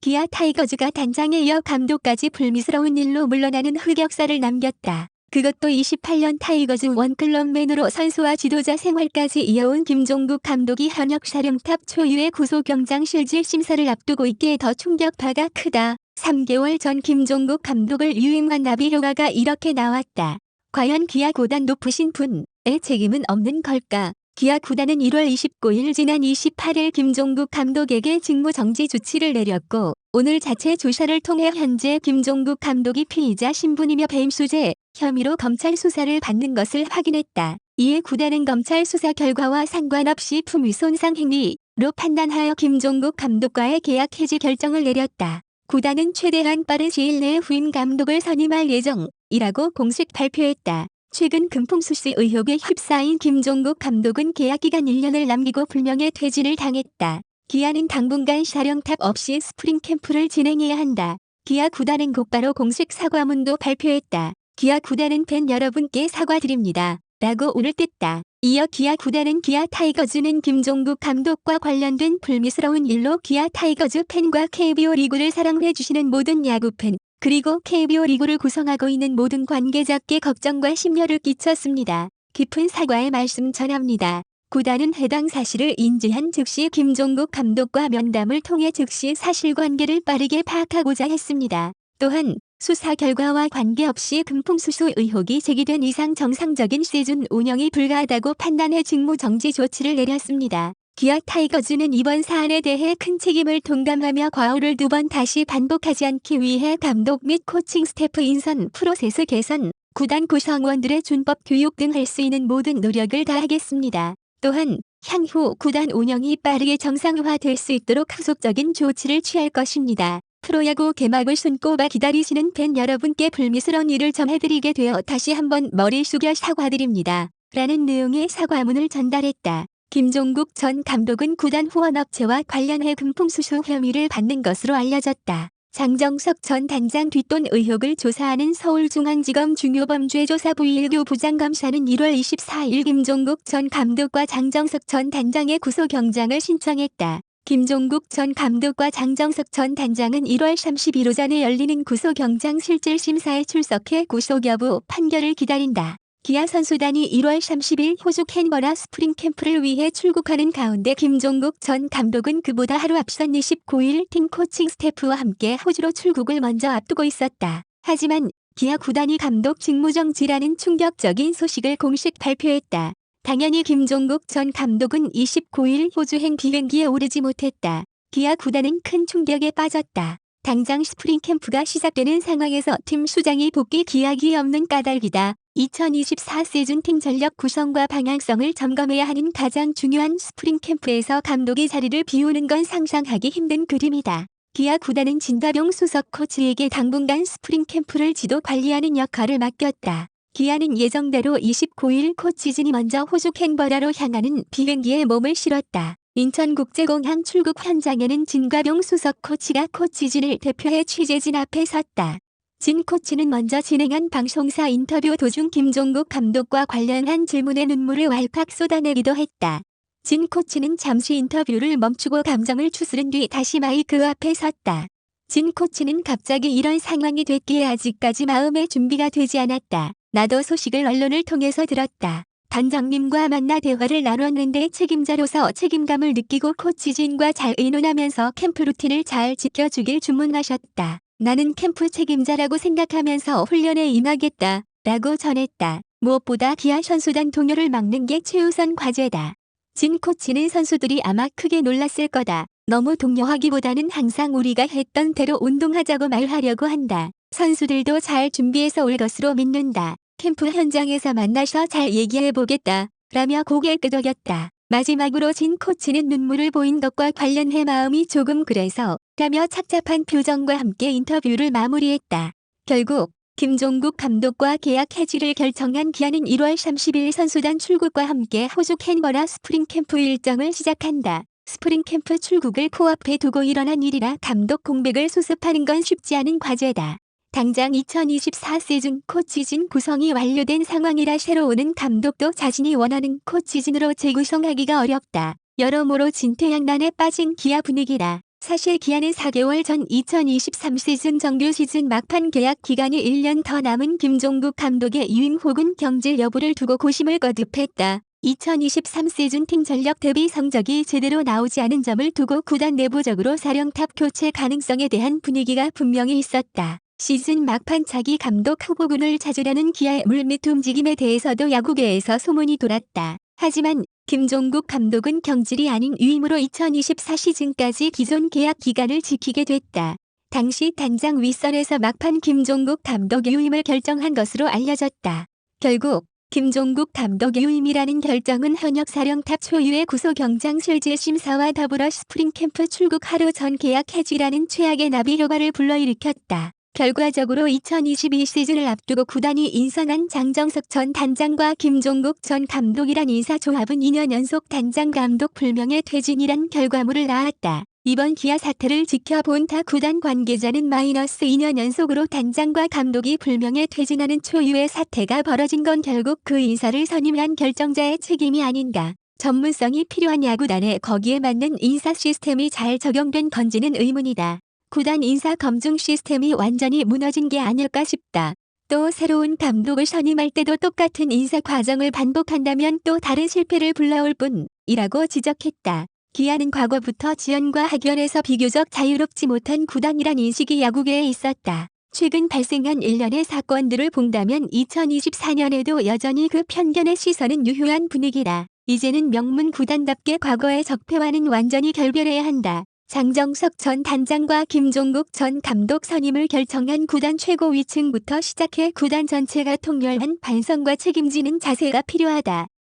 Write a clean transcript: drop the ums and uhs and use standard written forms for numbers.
기아 타이거즈가 단장에 이어 감독까지 불미스러운 일로 물러나는 흑역사를 남겼다. 그것도 28년 타이거즈 원클럽맨으로 선수와 지도자 생활까지 이어온 김종국 감독이 현역 사령탑 초유의 구속영장 실질 심사를 앞두고 있기에 더 충격파가 크다. 3개월 전 김종국 감독을 유임한 나비 효과가 이렇게 나왔다. 과연 기아 구단 높으신 분의 책임은 없는 걸까? 기아 구단은 1월 29일 지난 28일 김종국 감독에게 직무정지 조치를 내렸고 오늘 자체 조사를 통해 현재 김종국 감독이 피의자 신분이며 배임수재 혐의로 검찰 수사를 받는 것을 확인했다. 이에 구단은 검찰 수사 결과와 상관없이 품위손상 행위로 판단하여 김종국 감독과의 계약 해지 결정을 내렸다. 구단은 최대한 빠른 시일 내에 후임 감독을 선임할 예정이라고 공식 발표했다. 최근 금품수수 의혹에 휩싸인 김종국 감독은 계약기간 1년을 남기고 불명예 퇴진을 당했다. 기아는 당분간 사령탑 없이 스프링 캠프를 진행해야 한다. 기아 구단은 곧바로 공식 사과문도 발표했다. 기아 구단은 팬 여러분께 사과드립니다. 라고 운을 뗐다. 이어 기아 구단은 기아 타이거즈는 김종국 감독과 관련된 불미스러운 일로 기아 타이거즈 팬과 KBO 리그를 사랑해주시는 모든 야구팬 그리고 KBO 리그를 구성하고 있는 모든 관계자께 걱정과 심려를 끼쳤습니다. 깊은 사과의 말씀 전합니다. 구단은 해당 사실을 인지한 즉시 김종국 감독과 면담을 통해 즉시 사실관계를 빠르게 파악하고자 했습니다. 또한 수사 결과와 관계없이 금품수수 의혹이 제기된 이상 정상적인 시즌 운영이 불가하다고 판단해 직무정지 조치를 내렸습니다. 기아 타이거즈는 이번 사안에 대해 큰 책임을 동감하며 과오를 2번 다시 반복하지 않기 위해 감독 및 코칭 스태프 인선 프로세스 개선, 구단 구성원들의 준법 교육 등 할 수 있는 모든 노력을 다하겠습니다. 또한 향후 구단 운영이 빠르게 정상화될 수 있도록 후속적인 조치를 취할 것입니다. 프로야구 개막을 손꼽아 기다리시는 팬 여러분께 불미스러운 일을 전해드리게 되어 다시 한번 머리 숙여 사과드립니다. 라는 내용의 사과문을 전달했다. 김종국 전 감독은 구단 후원업체와 관련해 금품수수 혐의를 받는 것으로 알려졌다. 장정석 전 단장 뒷돈 의혹을 조사하는 서울중앙지검 중요범죄조사부 1교 부장검사는 1월 24일 김종국 전 감독과 장정석 전 단장의 구속영장을 신청했다. 김종국 전 감독과 장정석 전 단장은 1월 30일 오전에 열리는 구속영장 실질심사에 출석해 구속 여부 판결을 기다린다. 기아 선수단이 1월 30일 호주 캔버라 스프링 캠프를 위해 출국하는 가운데 김종국 전 감독은 그보다 하루 앞선 29일 팀 코칭 스태프와 함께 호주로 출국을 먼저 앞두고 있었다. 하지만 기아 구단이 감독 직무정지라는 충격적인 소식을 공식 발표했다. 당연히 김종국 전 감독은 29일 호주행 비행기에 오르지 못했다. 기아 구단은 큰 충격에 빠졌다. 당장 스프링 캠프가 시작되는 상황에서 팀 수장이 복귀 기약이 없는 까닭이다. 2024 시즌 팀 전력 구성과 방향성을 점검해야 하는 가장 중요한 스프링 캠프에서 감독이 자리를 비우는 건 상상하기 힘든 그림이다. 기아 구단은 진가병 수석 코치에게 당분간 스프링 캠프를 지도 관리하는 역할을 맡겼다. 기아는 예정대로 29일 코치진이 먼저 호주 캔버라로 향하는 비행기에 몸을 실었다. 인천국제공항 출국 현장에는 진가병 수석 코치가 코치진을 대표해 취재진 앞에 섰다. 진 코치는 먼저 진행한 방송사 인터뷰 도중 김종국 감독과 관련한 질문에 눈물을 왈칵 쏟아내기도 했다. 진 코치는 잠시 인터뷰를 멈추고 감정을 추스른 뒤 다시 마이크 앞에 섰다. 진 코치는 갑자기 이런 상황이 됐기에 아직까지 마음의 준비가 되지 않았다. 나도 소식을 언론을 통해서 들었다. 단장님과 만나 대화를 나눴는데 책임자로서 책임감을 느끼고 코치진과 잘 의논하면서 캠프 루틴을 잘 지켜주길 주문하셨다. 나는 캠프 책임자라고 생각하면서 훈련에 임하겠다. 라고 전했다. 무엇보다 기아 선수단 동요를 막는 게 최우선 과제다. 진 코치는 선수들이 아마 크게 놀랐을 거다. 너무 동요하기보다는 항상 우리가 했던 대로 운동하자고 말하려고 한다. 선수들도 잘 준비해서 올 것으로 믿는다. 캠프 현장에서 만나서 잘 얘기해보겠다. 라며 고개 끄덕였다. 마지막으로 진 코치는 눈물을 보인 것과 관련해 마음이 조금 그래서 라며 착잡한 표정과 함께 인터뷰를 마무리했다. 결국 김종국 감독과 계약 해지를 결정한 기아는 1월 30일 선수단 출국과 함께 호주 캔버라 스프링 캠프 일정을 시작한다. 스프링 캠프 출국을 코앞에 두고 일어난 일이라 감독 공백을 수습하는 건 쉽지 않은 과제다. 당장 2024 시즌 코치진 구성이 완료된 상황이라 새로 오는 감독도 자신이 원하는 코치진으로 재구성하기가 어렵다. 여러모로 진퇴양난에 빠진 기아 분위기다. 사실 기아는 4개월 전 2023 시즌 정규 시즌 막판 계약 기간이 1년 더 남은 김종국 감독의 유임 혹은 경질 여부를 두고 고심을 거듭했다. 2023 시즌 팀 전력 대비 성적이 제대로 나오지 않은 점을 두고 구단 내부적으로 사령탑 교체 가능성에 대한 분위기가 분명히 있었다. 시즌 막판 차기 감독 후보군을 찾으려는 기아의 물밑 움직임에 대해서도 야구계에서 소문이 돌았다. 하지만 김종국 감독은 경질이 아닌 유임으로 2024 시즌까지 기존 계약 기간을 지키게 됐다. 당시 단장 윗선에서 막판 김종국 감독 유임을 결정한 것으로 알려졌다. 결국 김종국 감독 유임이라는 결정은 현역 사령탑 초유의 구소 경장 실질 심사와 더불어 스프링 캠프 출국 하루 전 계약 해지라는 최악의 나비 효과를 불러일으켰다. 결과적으로 2022 시즌을 앞두고 구단이 인선한 장정석 전 단장과 김종국 전 감독이란 인사조합은 2년 연속 단장 감독 불명예 퇴진이란 결과물을 낳았다. 이번 기아 사태를 지켜본 타 구단 관계자는 -2년 연속으로 단장과 감독이 불명예 퇴진하는 초유의 사태가 벌어진 건 결국 그 인사를 선임한 결정자의 책임이 아닌가. 전문성이 필요한 야구단에 거기에 맞는 인사 시스템이 잘 적용된 건지는 의문이다. 구단 인사 검증 시스템이 완전히 무너진 게 아닐까 싶다. 또 새로운 감독을 선임할 때도 똑같은 인사 과정을 반복한다면 또 다른 실패를 불러올 뿐이라고 지적했다. 기아는 과거부터 지연과 학연에서 비교적 자유롭지 못한 구단이란 인식이 야구계에 있었다. 최근 발생한 일련의 사건들을 본다면 2024년에도 여전히 그 편견의 시선은 유효한 분위기다. 이제는 명문 구단답게 과거의 적폐와는 완전히 결별해야 한다. 장정석 전 단장과 김종국 전 감독 선임을 결정한 구단 최고 위층부터 시작해 구단 전체가 통렬한 반성과 책임지는 자세가 필요하다.